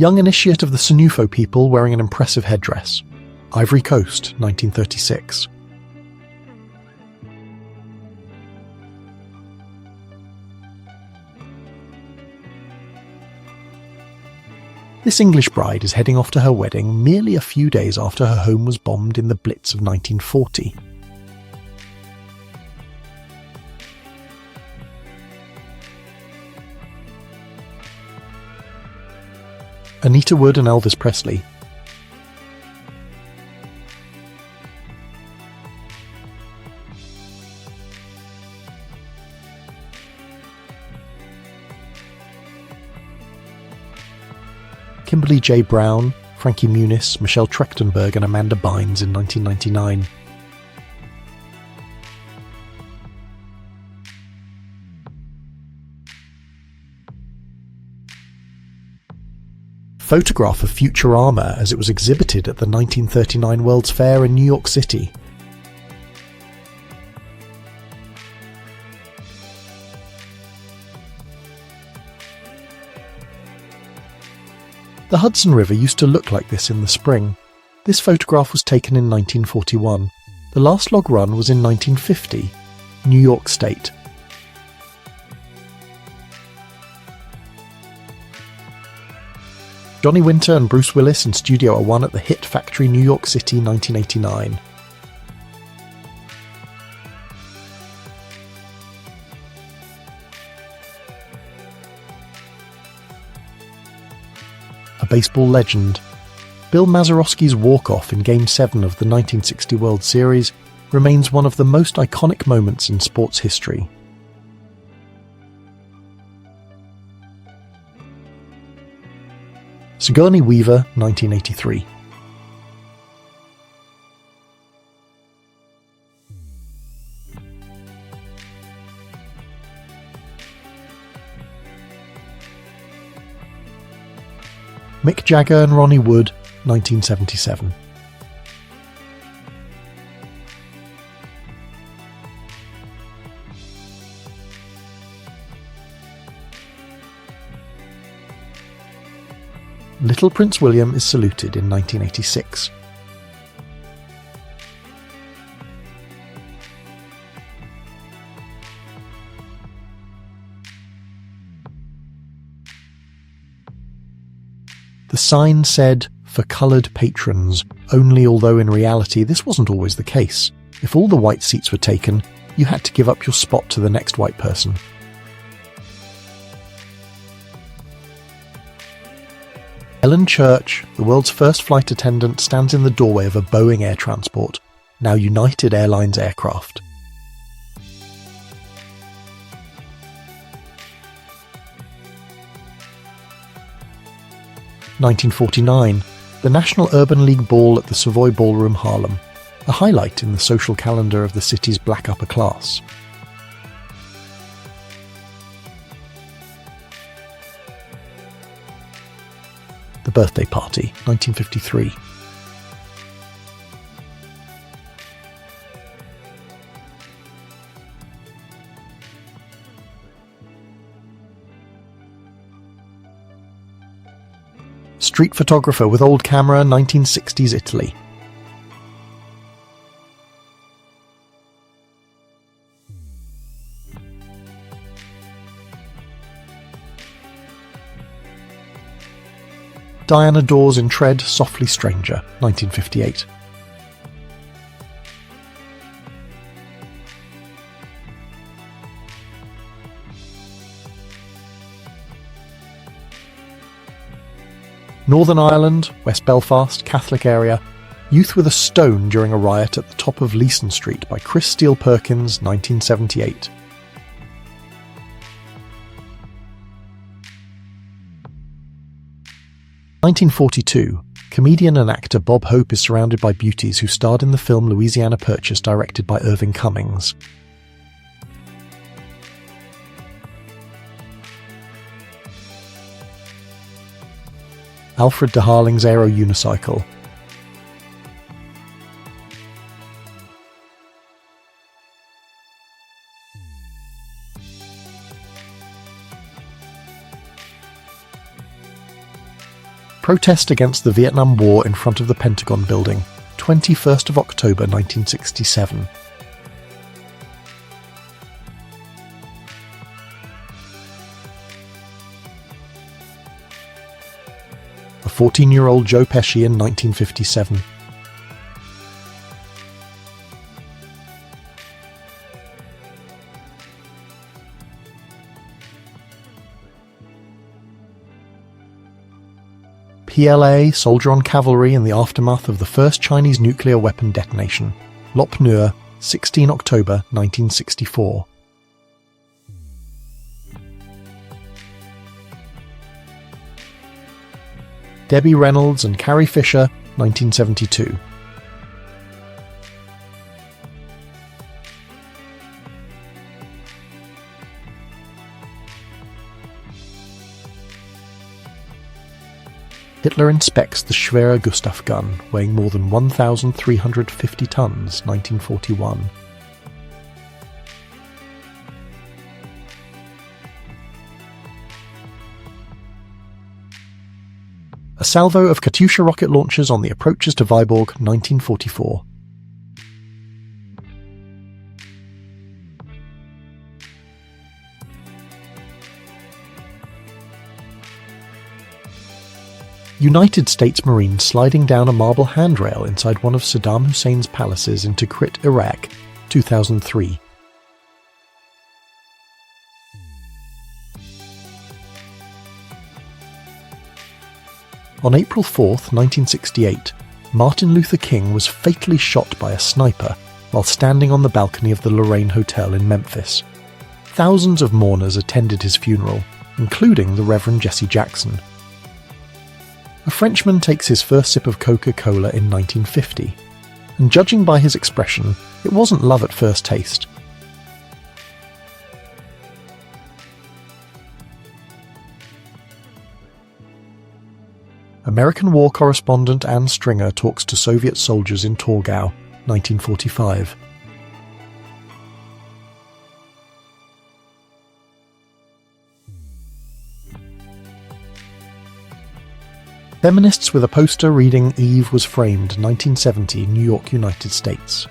Young initiate of the Senufo people wearing an impressive headdress. Ivory Coast, 1936. This English bride is heading off to her wedding merely a few days after her home was bombed in the Blitz of 1940. Anita Wood and Elvis Presley. Kimberly J. Brown, Frankie Muniz, Michelle Trachtenberg and Amanda Bynes in 1999. Photograph of Futurama as it was exhibited at the 1939 World's Fair in New York City. The Hudson River used to look like this in the spring. This photograph was taken in 1941. The last log run was in 1950, New York State. Johnny Winter and Bruce Willis in Studio A1 at the Hit Factory, New York City, 1989. A baseball legend. Bill Mazeroski's walk-off in Game 7 of the 1960 World Series remains one of the most iconic moments in sports history. Sigourney Weaver, 1983. Mick Jagger and Ronnie Wood, 1977. Little Prince William is saluted in 1986. The sign said, "For coloured patrons," only, although in reality this wasn't always the case. If all the white seats were taken, you had to give up your spot to the next white person. Ellen Church, the world's first flight attendant, stands in the doorway of a Boeing Air Transport, now United Airlines aircraft. (1949), the National Urban League Ball at the Savoy Ballroom, Harlem, a highlight in the social calendar of the city's black upper class. The Birthday Party, 1953. Street photographer with old camera, 1960s Italy. Diana Dawes in Tread, Softly Stranger, 1958. Northern Ireland, West Belfast, Catholic area. Youth with a stone during a riot at the top of Leeson Street by Chris Steele Perkins, 1978. (1942), comedian and actor Bob Hope is surrounded by beauties who starred in the film Louisiana Purchase, directed by Irving Cummings. Alfred de Harling's Aero Unicycle. Protest against the Vietnam War in front of the Pentagon building, 21st of October 1967. A 14-year-old Joe Pesci in 1957. PLA, soldier on cavalry in the aftermath of the first Chinese nuclear weapon detonation. Lop Nur, 16 October 1964. Debbie Reynolds and Carrie Fisher, 1972. Hitler inspects the Schwerer Gustav gun, weighing more than 1,350 tons, 1941. A salvo of Katyusha rocket launchers on the approaches to Viborg, 1944. United States Marines sliding down a marble handrail inside one of Saddam Hussein's palaces in Tikrit, Iraq, 2003. On April 4, 1968, Martin Luther King was fatally shot by a sniper while standing on the balcony of the Lorraine Hotel in Memphis. Thousands of mourners attended his funeral, including the Reverend Jesse Jackson. A Frenchman takes his first sip of Coca-Cola in 1950, and judging by his expression, it wasn't love at first taste. American war correspondent Anne Stringer talks to Soviet soldiers in Torgau, 1945. Feminists with a poster reading "Eve was framed," 1970, New York, United States.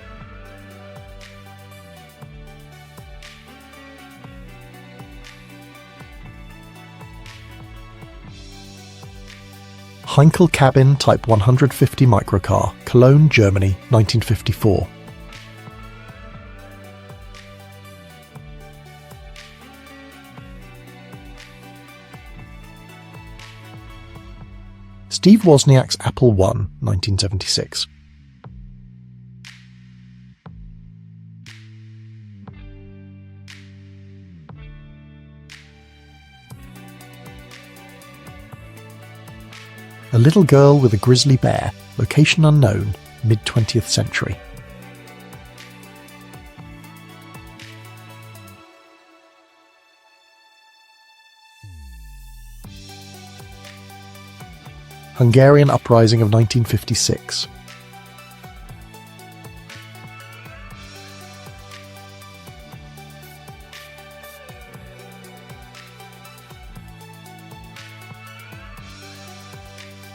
Heinkel cabin Type 150 microcar, Cologne, Germany, 1954. Steve Wozniak's Apple I, 1976. A little girl with a grizzly bear, location unknown, mid-20th century. Hungarian uprising of 1956.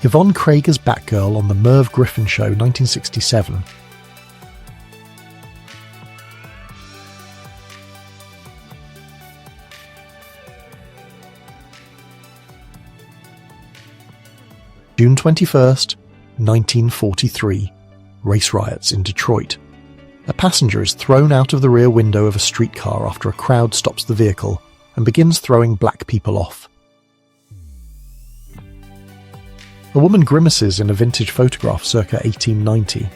Yvonne Krager's Batgirl on the Merv Griffin Show, 1967. June 21st, 1943. Race riots in Detroit. A passenger is thrown out of the rear window of a streetcar after a crowd stops the vehicle and begins throwing black people off. A woman grimaces in a vintage photograph circa 1890.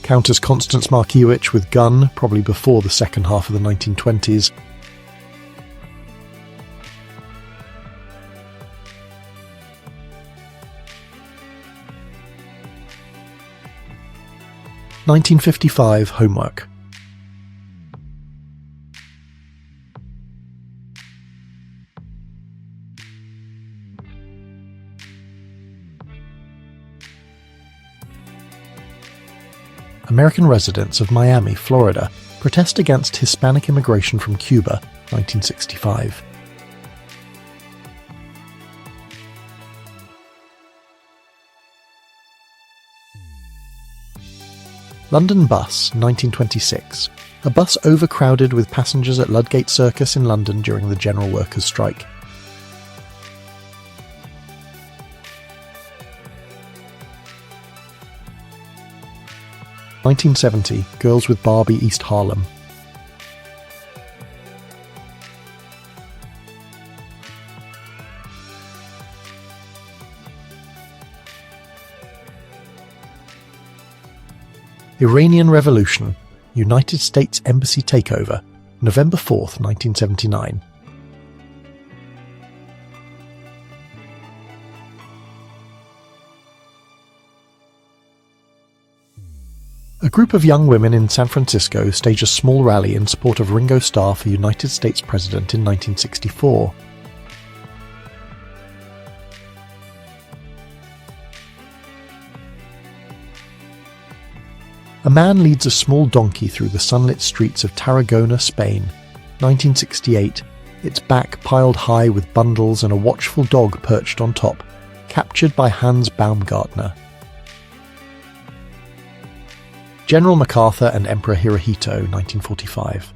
Countess Constance Markiewicz with gun, probably before the second half of the 1920s. (1955) Homework. American residents of Miami, Florida, protest against Hispanic immigration from Cuba, 1965. London Bus, 1926. A bus overcrowded with passengers at Ludgate Circus in London during the General Workers' Strike. (1970) Girls with Barbie, East Harlem. Iranian Revolution, United States Embassy takeover, November 4th, 1979. A group of young women in San Francisco stage a small rally in support of Ringo Starr for United States President in 1964. A man leads a small donkey through the sunlit streets of Tarragona, Spain. 1968, its back piled high with bundles and a watchful dog perched on top, captured by Hans Baumgartner. General MacArthur and Emperor Hirohito, 1945.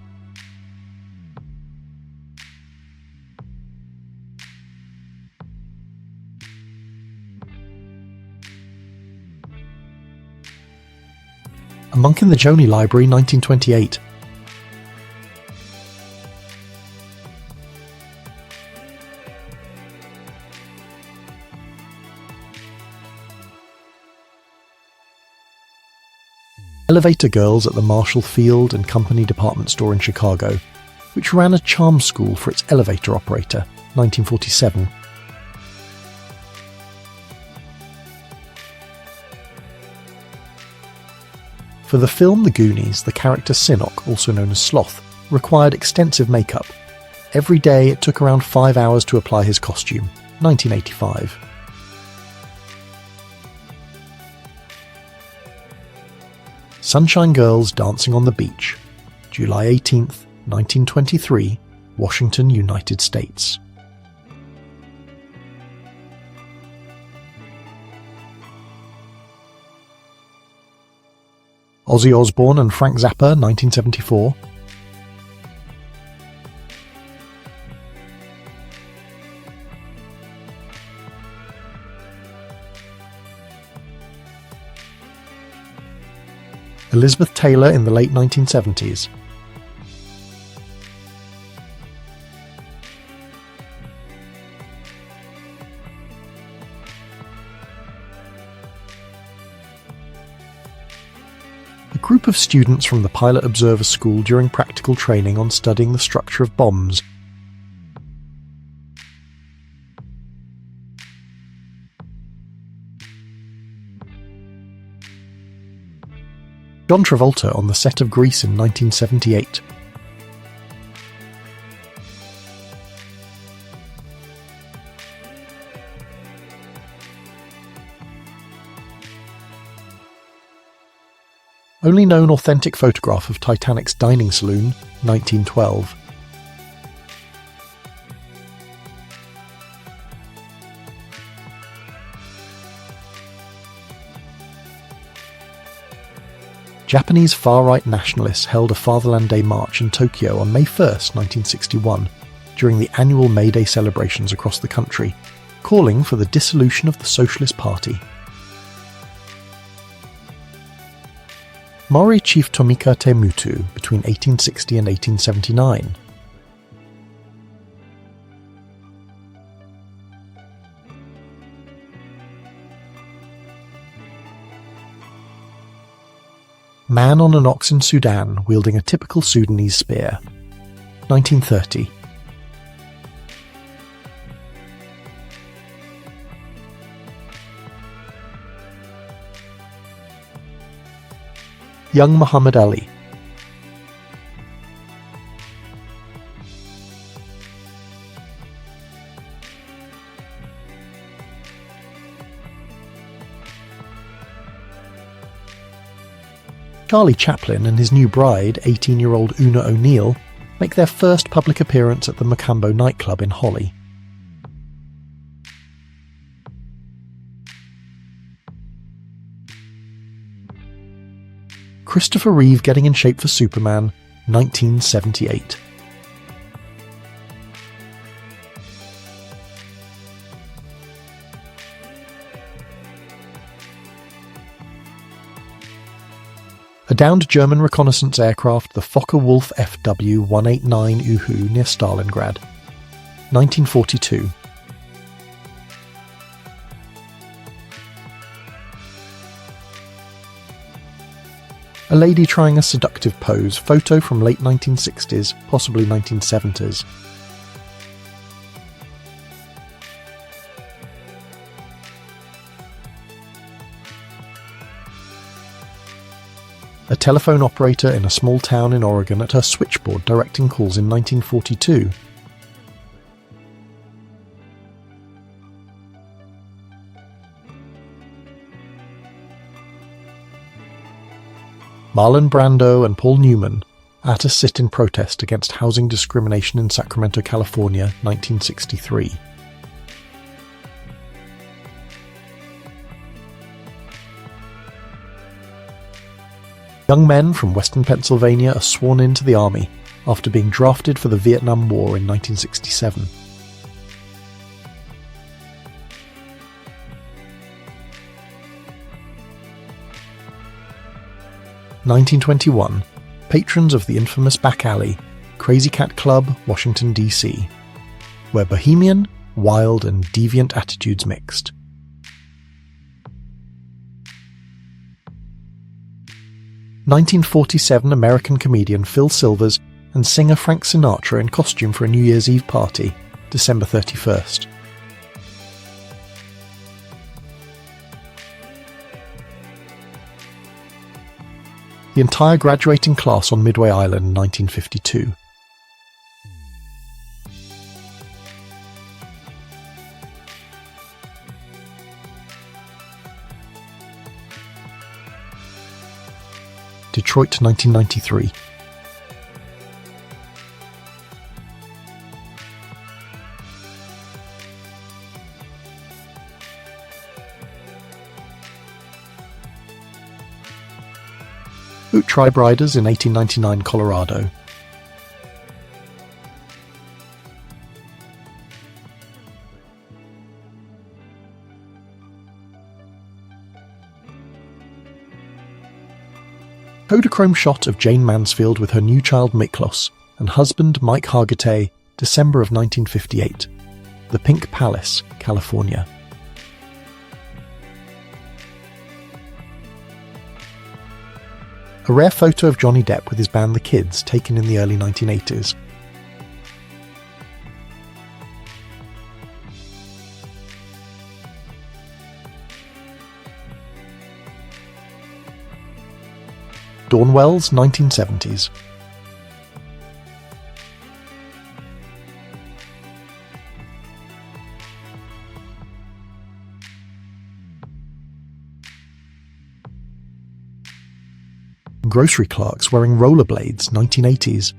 A Monk in the Joni Library, 1928. Elevator Girls at the Marshall Field and Company department store in Chicago, which ran a charm school for its elevator operator, 1947. For the film The Goonies, the character Sinnock, also known as Sloth, required extensive makeup. Every day it took around 5 hours to apply his costume, 1985. Sunshine Girls Dancing on the Beach, July 18th, 1923, Washington, United States. Ozzy Osbourne and Frank Zappa, 1974. Elizabeth Taylor in the late 1970s. A group of students from the Pilot Observer School during practical training on studying the structure of bombs. John Travolta on the set of Grease in 1978. Only known authentic photograph of Titanic's dining saloon, 1912. Japanese far-right nationalists held a Fatherland Day march in Tokyo on May 1st, 1961, during the annual May Day celebrations across the country, calling for the dissolution of the Socialist Party. Maori chief Tomika Te Mutu between 1860 and 1879. Man on an ox in Sudan wielding a typical Sudanese spear. 1930. Young Muhammad Ali. Charlie Chaplin and his new bride, 18-year-old Una O'Neill, make their first public appearance at the Macambo nightclub in Holly. Christopher Reeve getting in shape for Superman, 1978. A downed German reconnaissance aircraft, the Focke-Wulf FW-189 Uhu near Stalingrad, 1942. A lady trying a seductive pose, photo from late 1960s, possibly 1970s. A telephone operator in a small town in Oregon at her switchboard directing calls in 1942. Marlon Brando and Paul Newman at a sit-in protest against housing discrimination in Sacramento, California, 1963. Young men from western Pennsylvania are sworn into the army after being drafted for the Vietnam War in 1967. (1921) Patrons of the infamous back alley, Crazy Cat Club, Washington, D.C., where bohemian, wild and deviant attitudes mixed. 1947 American comedian Phil Silvers and singer Frank Sinatra in costume for a New Year's Eve party, December 31st. The entire graduating class on Midway Island, 1952. Detroit, 1993. Ute Tribe Riders in 1899 Colorado. Kodachrome shot of Jane Mansfield with her new child Miklos and husband Mike Hargitay, December of 1958. The Pink Palace, California. A rare photo of Johnny Depp with his band The Kids, taken in the early 1980s. Dawn Wells, 1970s. Grocery clerks wearing rollerblades, 1980s.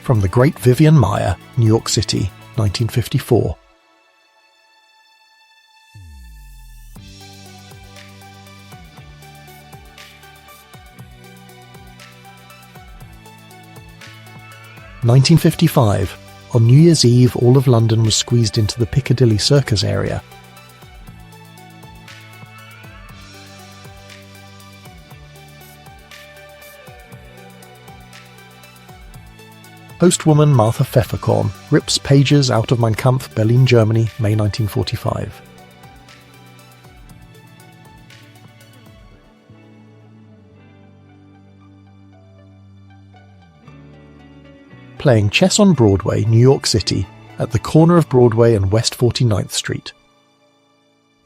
From the Great Vivian Maier, New York City, 1954. (1955) On New Year's Eve, all of London was squeezed into the Piccadilly Circus area. Postwoman Martha Pfefferkorn rips pages out of Mein Kampf, Berlin, Germany, May 1945. Playing chess on Broadway, New York City, at the corner of Broadway and West 49th Street.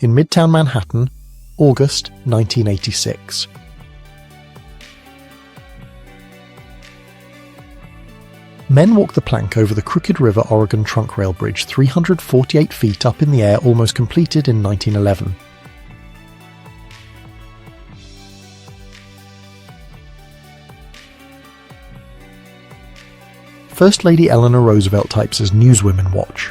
In Midtown Manhattan, August 1986. Men walk the plank over the Crooked River Oregon Trunk Rail Bridge 348 feet up in the air, almost completed in 1911. First Lady Eleanor Roosevelt types as newswomen watch.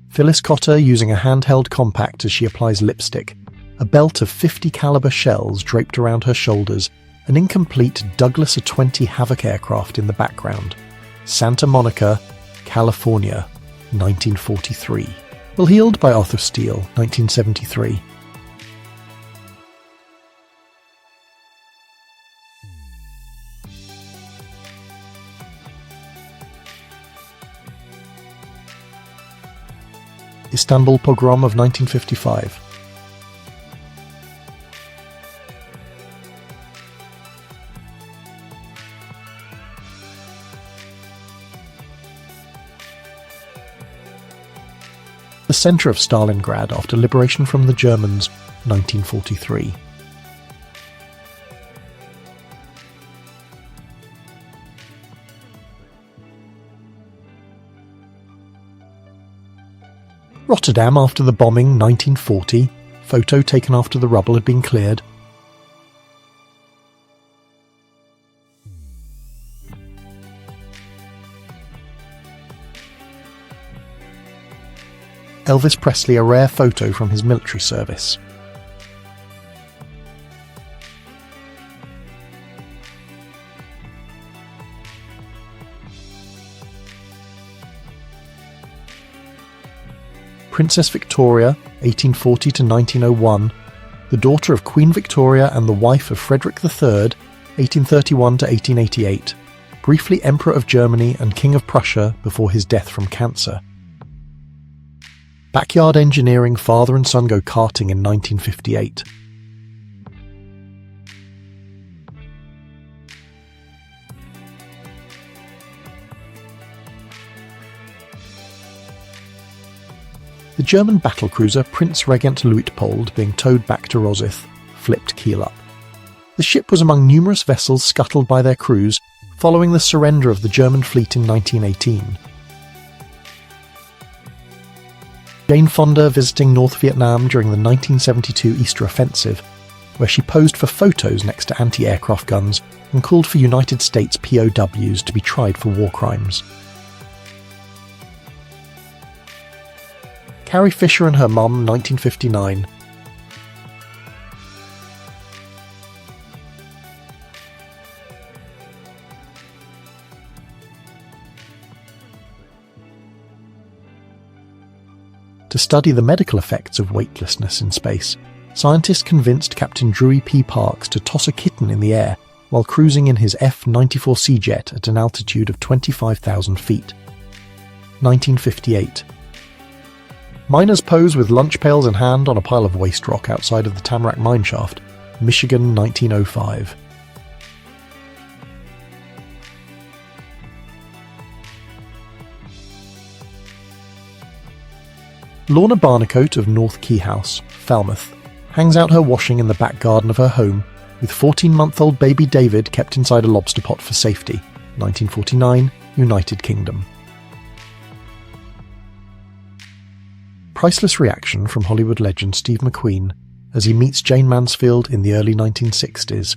Phyllis Cotter using a handheld compact as she applies lipstick, a belt of .50 caliber shells draped around her shoulders, an incomplete Douglas A-20 Havoc aircraft in the background. Santa Monica, California, 1943. Well Heeled by Arthur Steele, 1973. Istanbul pogrom of 1955. The centre of Stalingrad after liberation from the Germans, 1943. Rotterdam after the bombing, 1940. Photo taken after the rubble had been cleared. Elvis Presley, a rare photo from his military service. Princess Victoria, 1840 to 1901, the daughter of Queen Victoria and the wife of Frederick III, 1831 to 1888, briefly Emperor of Germany and King of Prussia before his death from cancer. Backyard engineering, father and son go karting in 1958. The German battlecruiser Prinz Regent Luitpold being towed back to Rosyth, flipped keel up. The ship was among numerous vessels scuttled by their crews following the surrender of the German fleet in 1918. Jane Fonda visiting North Vietnam during the 1972 Easter Offensive, where she posed for photos next to anti-aircraft guns and called for United States POWs to be tried for war crimes. Carrie Fisher and her mum, 1959. To study the medical effects of weightlessness in space, scientists convinced Captain Drew P. Parks to toss a kitten in the air while cruising in his F-94C jet at an altitude of 25,000 feet. 1958. Miners pose with lunch pails in hand on a pile of waste rock outside of the Tamarack mineshaft, Michigan, 1905. Lorna Barnacote of North Key House, Falmouth, hangs out her washing in the back garden of her home, with 14-month-old baby David kept inside a lobster pot for safety, 1949, United Kingdom. Priceless reaction from Hollywood legend Steve McQueen as he meets Jane Mansfield in the early 1960s.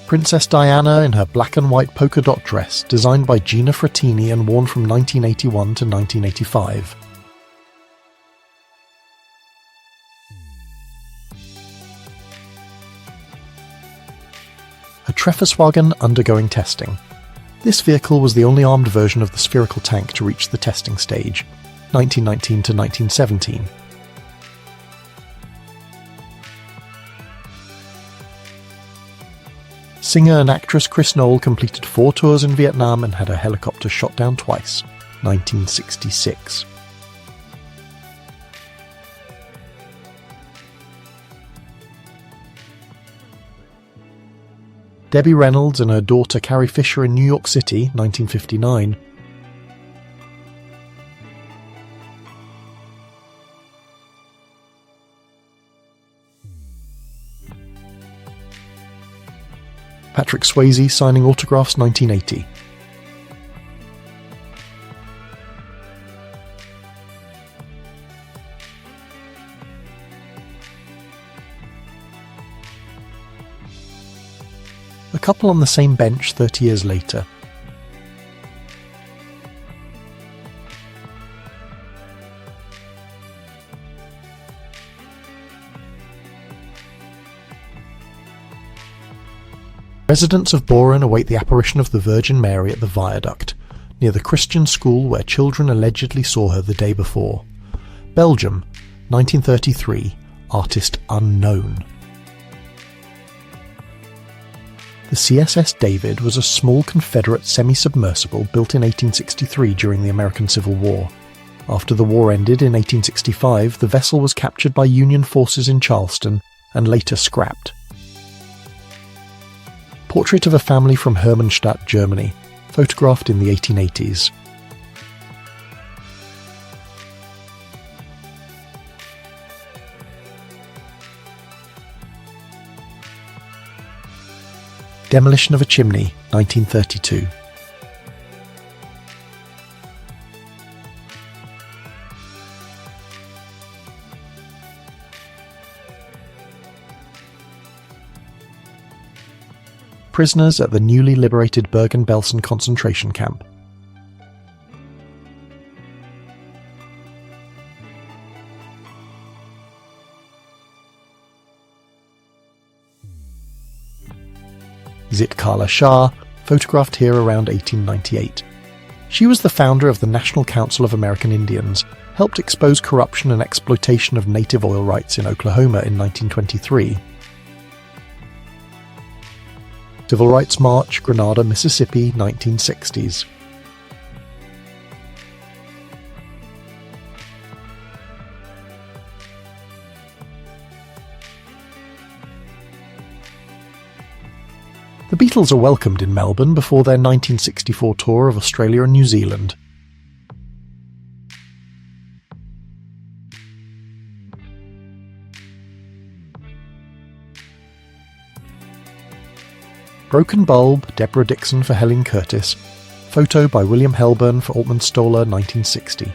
Princess Diana in her black and white polka dot dress designed by Gina Frattini and worn from 1981 to 1985. A Trefferswagen undergoing testing. This vehicle was the only armed version of the spherical tank to reach the testing stage, 1919 to 1917. Singer and actress Chris Knoll completed 4 tours in Vietnam and had her helicopter shot down twice, 1966. Debbie Reynolds and her daughter Carrie Fisher in New York City, 1959. Patrick Swayze signing autographs, 1980. A couple on the same bench 30 years later. Residents of Boron await the apparition of the Virgin Mary at the Viaduct, near the Christian school where children allegedly saw her the day before. Belgium, 1933, artist unknown. The CSS David was a small Confederate semi-submersible built in 1863 during the American Civil War. After the war ended in 1865, the vessel was captured by Union forces in Charleston and later scrapped. Portrait of a family from Hermannstadt, Germany, photographed in the 1880s. Demolition of a chimney, 1932. Prisoners at the newly liberated Bergen-Belsen concentration camp. Zitkala Shah, photographed here around 1898. She was the founder of the National Council of American Indians, helped expose corruption and exploitation of native oil rights in Oklahoma in 1923. Civil Rights March, Grenada, Mississippi, 1960s. The Beatles are welcomed in Melbourne before their 1964 tour of Australia and New Zealand. Broken Bulb, Deborah Dixon for Helen Curtis. Photo by William Helburn for Altman Stoller, 1960.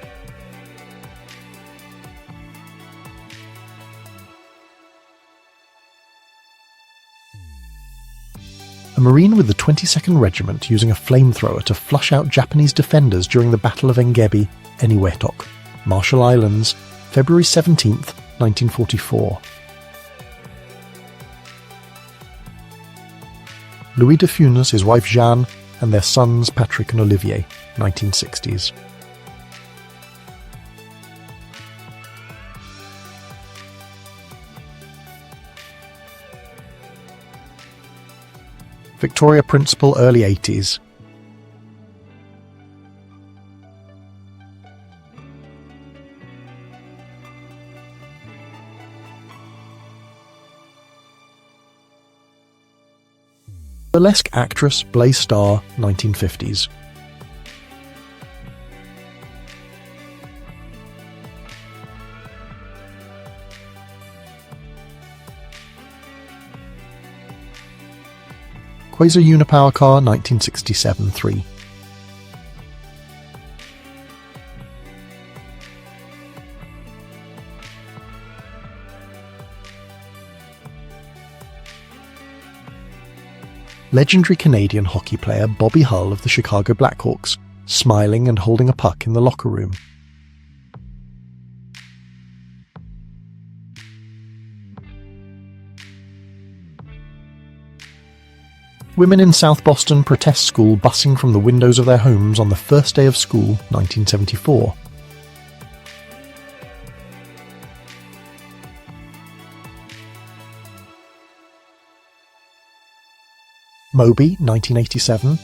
A Marine with the 22nd Regiment using a flamethrower to flush out Japanese defenders during the Battle of Engebe, Eniwetok, Marshall Islands, February 17, 1944. Louis de Funès, his wife Jeanne, and their sons Patrick and Olivier, 1960s. Victoria Principal, early 80s. Burlesque actress Blaise Starr, 1950s. Quasar Unipower car, 1967-3. Legendary Canadian hockey player Bobby Hull of the Chicago Blackhawks, smiling and holding a puck in the locker room. Women in South Boston protest school busing from the windows of their homes on the first day of school, 1974. Moby, 1987.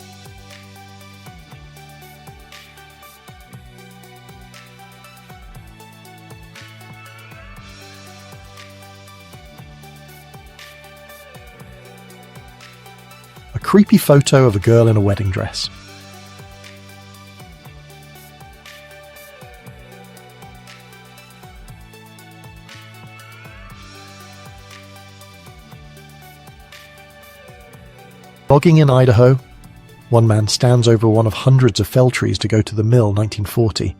creepy photo of a girl in a wedding dress. Logging in Idaho. One man stands over one of hundreds of fell trees to go to the mill, 1940.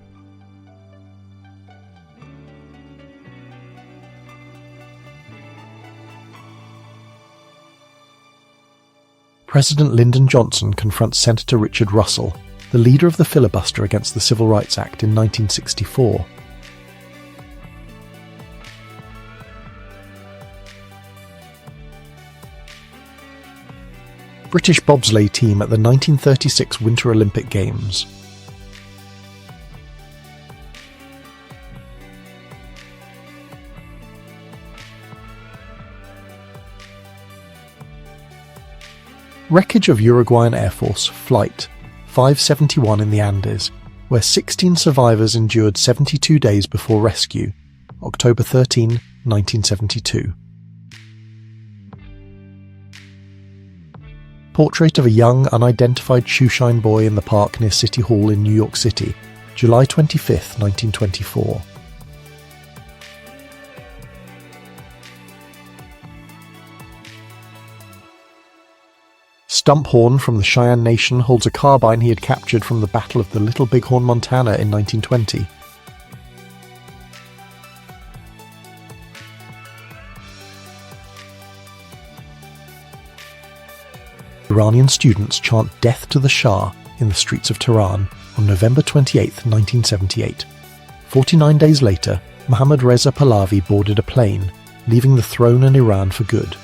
President Lyndon Johnson confronts Senator Richard Russell, the leader of the filibuster against the Civil Rights Act in 1964. British bobsleigh team at the 1936 Winter Olympic Games. Wreckage of Uruguayan Air Force Flight 571 in the Andes, where 16 survivors endured 72 days before rescue, October 13, 1972. Portrait of a young, unidentified shoeshine boy in the park near City Hall in New York City, July 25, 1924. Stump Horn from the Cheyenne Nation holds a carbine he had captured from the Battle of the Little Bighorn, Montana in 1920. Iranian students chant "Death to the Shah" in the streets of Tehran on November 28, 1978. 49 days later, Mohammad Reza Pahlavi boarded a plane, leaving the throne and Iran for good.